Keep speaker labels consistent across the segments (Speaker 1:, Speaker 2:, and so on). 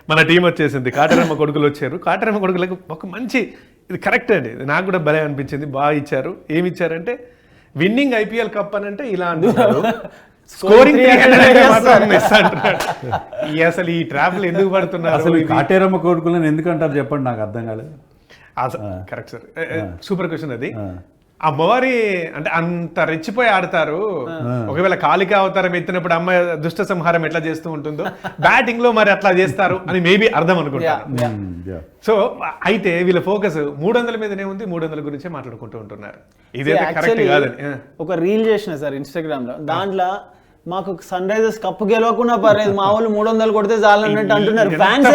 Speaker 1: మన టీం వచ్చేసింది, కాటరమ్మ కొడుకులు వచ్చారు. కాటరమ్మ కొడుకులకు ఒక మంచి, ఇది కరెక్ట్ అండి, ఇది నాకు కూడా భలే అనిపించింది, బాగా ఇచ్చారు. ఏమి ఇచ్చారంటే విన్నింగ్ ఐపీఎల్ కప్ అని అంటే ఇలా అంటున్నారు, స్కోరింగ్ అంటున్నాడు. అసలు ఈ ట్రాప్లు ఎందుకు పడుతున్నారు?
Speaker 2: అసలు కాటేరమ్మ కొడుకులను ఎందుకు అంటారు చెప్పండి, నాకు అర్థం కాలేదు.
Speaker 1: కరెక్ట్ సార్, సూపర్ క్వశ్చన్ అది. అమ్మవారి అంటే అంత రెచ్చిపోయి ఆడతారు. ఒకవేళ కాళిక అవతారం ఎత్తినప్పుడు అమ్మ దుష్ట సంహారం ఎట్లా చేస్తూ ఉంటుందో బ్యాటింగ్ లో మరి అట్లా చేస్తారు అని మేబీ అర్థం అనుకుంటాను. సో అయితే వీళ్ళ ఫోకస్ 300 మీదనే ఉంది, 300 గురించే మాట్లాడుకుంటూ ఉంటున్నారు. ఇదైతే కరెక్ట్ కాదని
Speaker 3: ఒక రీల్ చేసిన సార్ ఇన్స్టాగ్రామ్ లో, దాంట్లో మాకు సన్ రైజర్స్ కప్పు గెలవకుండా పర్లేదు, మా వాళ్ళు 300 కొడితే చాలన్నట్టు అంటున్నారు ఫ్యాన్స్.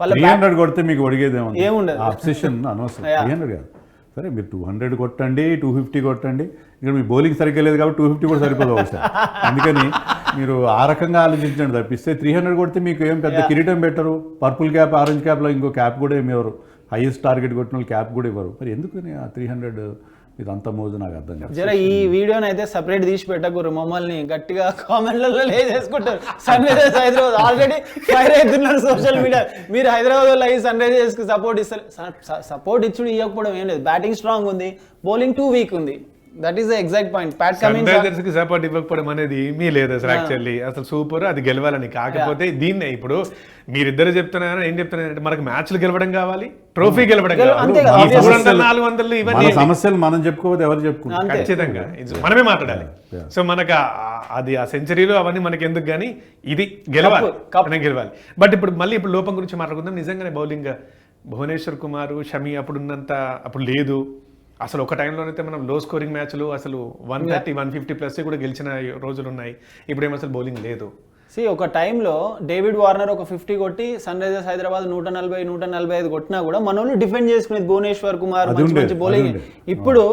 Speaker 2: 300 కొడితే మీకు ఒడిగేది ఏముండదు, అబ్సెషన్ అనవసరం. 300 కాదు, సరే మీరు 200 కొట్టండి, 250 కొట్టండి. ఇక్కడ మీ బౌలింగ్ సరిగ్గా లేదు కాబట్టి 250 కూడా సరిపోదు ఒకసారి. అందుకని మీరు ఆ రకంగా ఆలోచించండి తప్పిస్తే 300 కొడితే మీకు ఏం పెద్ద కిరీటం పెట్టరు, పర్పుల్ క్యాప్, ఆరెంజ్ క్యాప్లో ఇంకో క్యాప్ కూడా ఏమి ఇవ్వరు, హైయెస్ట్ టార్గెట్ కొట్టిన వాళ్ళు క్యాప్ కూడా ఇవ్వరు. మరి ఎందుకని ఆ 300 ఇదంతా మోజు నాకు అర్థం కాదు.
Speaker 3: జర ఈ వీడియోని అయితే సపరేట్ తీసి పెట్టకూరు, మమ్మల్ని గట్టిగా కామెంట్లలో లేచేసుకుంటారు. Sunrisers Hyderabad already fire అవుతున్నారు సోషల్ మీడియా. మీరు హైదరాబాద్ లో అయ్యి సన్ రైజర్స్ కి సపోర్ట్ ఇస్తారు. సపోర్ట్ ఇచ్చుడు ఇవ్వకపోవడం ఏం లేదు, బ్యాటింగ్ స్ట్రాంగ్ ఉంది, బౌలింగ్ టూ వీక్ ఉంది. That is the exact point. Pat Cummins
Speaker 1: కి సపోర్ట్ ఇవ్వకపోవడం అనేది ఏమీ లేదు అసలు. యాక్చువల్లీ అసలు సూపర్, అది గెలవాలని. కాకపోతే దీన్నే ఇప్పుడు మీరిద్దరు చెప్తున్నారు, ఏం చెప్తున్నారంటే మనకు మ్యాచ్లు గెలవడం కావాలి, ట్రోఫీ గెలవడం కావాలి. 400 ఇవన్నీ
Speaker 2: సమస్యలు మనం చెప్పుకోవద్దు, ఎవరు చెప్పుకుంటారు?
Speaker 1: ఖచ్చితంగా మనమే మాట్లాడాలి. సో మనకు అది ఆ సెంచరీలు అవన్నీ మనకి ఎందుకు, కానీ ఇది గెలవాలి, గెలవాలి. బట్ ఇప్పుడు మళ్ళీ ఇప్పుడు లోపం గురించి మాట్లాడుకుందాం. నిజంగానే బౌలింగ్ భువనేశ్వర్ కుమార్, షమి అప్పుడున్నంత అప్పుడు లేదు అసలు. ఒక టైంలోనైతే మనం లో స్కోరింగ్ మ్యాచ్లు అసలు 130, 150 ప్లస్ కూడా గెలిచిన రోజులు ఉన్నాయి. ఇప్పుడేమో అసలు బౌలింగ్ లేదు.
Speaker 3: ఒక టైంలో డేవిడ్ వార్నర్ ఒక 50 కొట్టి సన్ రైజర్స్ హైదరాబాద్ 140, 145 కొట్టినా కూడా మనోళ్ళు డిఫెండ్ చేసుకునేది భువనేశ్వర్ కుమార్, మంచి మంచి బౌలింగ్. ఇప్పుడు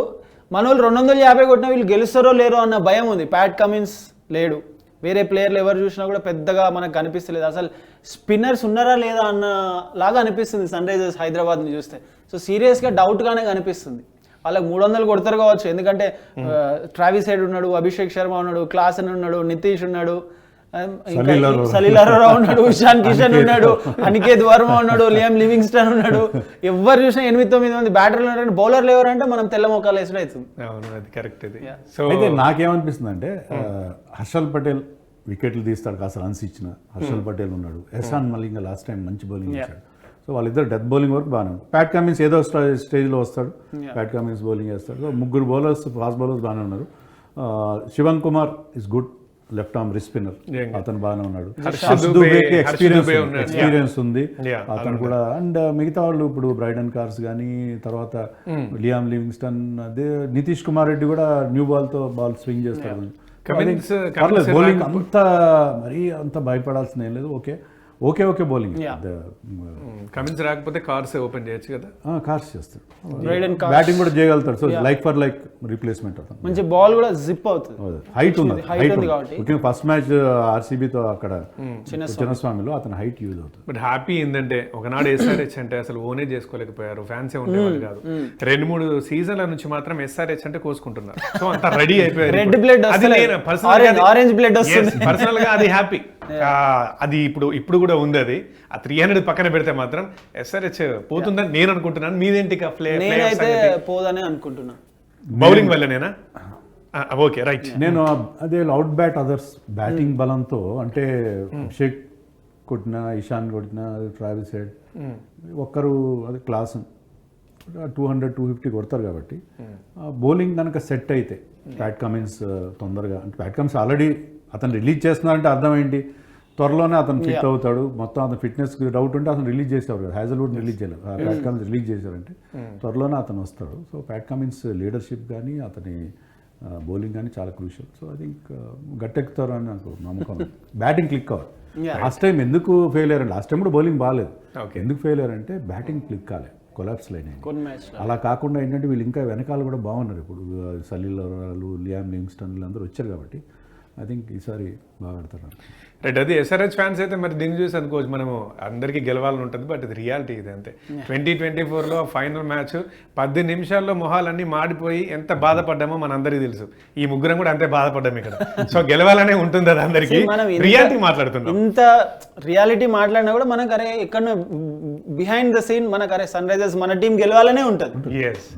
Speaker 3: మనోళ్ళు 250 కొట్టినా వీళ్ళు గెలుస్తారో లేరో అన్న భయం ఉంది. ప్యాట్ కమిన్స్ లేడు, వేరే ప్లేయర్లు ఎవరు చూసినా కూడా పెద్దగా మనకు కనిపిస్తలేదు. అసలు స్పిన్నర్స్ ఉన్నారా లేదా అన్న లాగా అనిపిస్తుంది సన్ రైజర్స్ హైదరాబాద్ని చూస్తే. సో సీరియస్గా డౌట్గానే కనిపిస్తుంది. వాళ్ళకి 300 కొడతారు కావచ్చు, ఎందుకంటే ట్రావిస్ హెడ్ ఉన్నాడు, అభిషేక్ శర్మ ఉన్నాడు, క్లాసన్ ఉన్నాడు, నితీష్ ఉన్నాడు, సలీల్ అరోరా ఉన్నాడు, ఇషాన్ కిషన్ ఉన్నాడు, అనికేత్ వర్మ ఉన్నాడు, లియామ్ లివింగ్స్టన్ ఉన్నాడు. ఎవరు చూసినా 8-9 మంది బ్యాటర్లు ఉన్నాడు. బౌలర్లు ఎవరంటే మనం తెల్ల మొక్కలు వేసుడు అవుతుంది.
Speaker 2: అయితే నాకేమనిపిస్తుంది అంటే హర్షల్ పటేల్ వికెట్లు తీస్తాడు, కాస్త రన్స్ ఇచ్చిన హర్షల్ పటేల్ ఉన్నాడు. ఎహ్సాన్ మలింగ లాస్ట్ టైం మంచి బౌలింగ్ ఇచ్చాడు. సో వాళ్ళిద్దరు డెత్ బౌలింగ్ వరకు బాగానే ఉంది. ప్యాట్ కమిన్స్ ఏదో స్టేజ్లో వస్తాడు, ప్యాట్ కమిన్స్ బౌలింగ్ చేస్తాడు. సో 3 బౌలర్స్, ఫాస్ట్ బౌలర్స్ బాగానే ఉన్నారు. Shivan Kumar is good, left arm wrist spinner, అతను బాగానే ఉన్నాడు. ఎక్స్పీరియన్స్ ఉంది అతను కూడా. అండ్ మిగతా వాళ్ళు ఇప్పుడు బ్రైడన్ కార్స్ కానీ, తర్వాత లియామ్ లివింగ్స్టన్, అదే నితీష్ కుమార్ రెడ్డి కూడా న్యూ బాల్తో బాల్ స్వింగ్ చేస్తారు. పర్లేదు, బౌలింగ్ అంత మరీ అంత భయపడాల్సిన ఏం లేదు. Okay bowling.
Speaker 1: కమిన్స్ రాకపోతే కార్స్ ఓపెన్ చేయొచ్చు కదా,
Speaker 2: కార్స్ చేస్తాడు, బ్యాటింగ్ కూడా చేయగలుగుతాడు. So like for like replacement అవుతుంది.
Speaker 3: మంచి బాల్ కూడా జిప్ అవుతుంది,
Speaker 2: హైట్ ఉంది. ముఖ్యంగా ఫస్ట్ మ్యాచ్ ఆర్సీబీతో అక్కడ చిన్నస్వామిలో అతను హైట్ యూజ్ అవుతుంది.
Speaker 1: బట్ హ్యాపీ ఏంటంటే ఒకనాడు ఎస్ఆర్హెచ్ అంటే అసలు ఓనే చేసుకోలేకపోయారు, ఫ్యాన్సే ఉండేవాళ్ళు కాదు. 2-3 సీజన్ల నుంచి మాత్రం ఎస్ఆర్హెచ్ అంటే కోసుకుంటున్నారు. సో అంత రెడీ అయిపోయారు.
Speaker 3: రెడ్ బ్లడ్, ఆరెంజ్ బ్లడ్ వస్తుంది.
Speaker 1: పర్సనల్ గా అది హ్యాపీ. అది ఇప్పుడు కూడా ఉంది. అది ఆ 300 పక్కన పెడితే మాత్రం ఎస్ఆర్హెచ్ పోతుందని నేను అనుకుంటున్నాను. మీదేంటి
Speaker 3: పోదని అనుకుంటున్నా,
Speaker 1: బౌలింగ్ వల్లనేనా? Okay, right.
Speaker 2: నేను అదే అవుట్ బ్యాట్ అదర్స్ బ్యాటింగ్ బలంతో, అంటే అభిషేక్ కొట్టిన, ఇషాన్ కొట్టిన, ట్రావిస్ హెడ్ ఒక్కరు, అది క్లాస్ 200-250 కొడతారు కాబట్టి బౌలింగ్ కనుక సెట్ అయితే ప్యాట్ కమిన్స్ తొందరగా, అంటే ప్యాట్ కమిన్స్ ఆల్రెడీ అతను రిలీజ్ చేస్తున్నారంటే అర్థం ఏంటి, త్వరలోనే అతను ఫిట్ అవుతాడు. మొత్తం అతను ఫిట్నెస్ డౌట్ ఉంటే అతను రిలీజ్ చేసేవారు కదా, హ్యాజల్వుడ్ రిలీజ్ చేయలేదు, ప్యాట్ కమిన్స్ రిలీజ్ చేశారంటే త్వరలోనే అతను వస్తాడు. సో ప్యాట్ కమిన్స్ లీడర్షిప్ కానీ, అతని బౌలింగ్ కానీ చాలా క్రూషియల్. సో ఐ థింక్ గట్టెక్కుతారు అని నాకు నమ్మకం. బ్యాటింగ్ క్లిక్ అవ్వాలి. లాస్ట్ టైం ఎందుకు ఫెయిల్ అయ్యారంటే, లాస్ట్ టైం కూడా బౌలింగ్ బాగాలేదు, ఎందుకు ఫెయిల్ అయ్యారంటే బ్యాటింగ్ క్లిక్ కాలే, కొలాప్స్ లైన్. అలా కాకుండా ఏంటంటే వీళ్ళు ఇంకా వెనకాల కూడా బాగున్నారు. ఇప్పుడు సలీల్ అరోరాలు, లియామ్ లివింగ్స్టన్ అందరూ వచ్చారు కాబట్టి ఐ థింక్ ఈసారి బాగా ఆడతారు.
Speaker 1: రైట్, అది ఎస్ఆర్హెచ్ ఫ్యాన్స్ అయితే మరి దీన్ని చూసి అనుకోవచ్చు మనము అందరికీ గెలవాలని ఉంటుంది, బట్ ఇది రియాలిటీ ఇది అంతే. 2024లో ఫైనల్ మ్యాచ్ 10 నిమిషాల్లో మొహాలన్నీ మాడిపోయి ఎంత బాధపడ్డామో మనందరికీ తెలుసు. ఈ ముగ్గురం కూడా అంతే బాధపడ్డాం ఇక్కడ. సో గెలవాలనే ఉంటుంది అది అందరికీ. రియాలిటీ మాట్లాడుతున్నాం,
Speaker 3: ఇంత రియాలిటీ మాట్లాడినా కూడా మనకు అరే ఎక్కడో బిహైండ్ ద సీన్ మనకు అరే సన్ రైజర్స్ మన టీం గెలవాలనే ఉంటుంది.
Speaker 1: ఎస్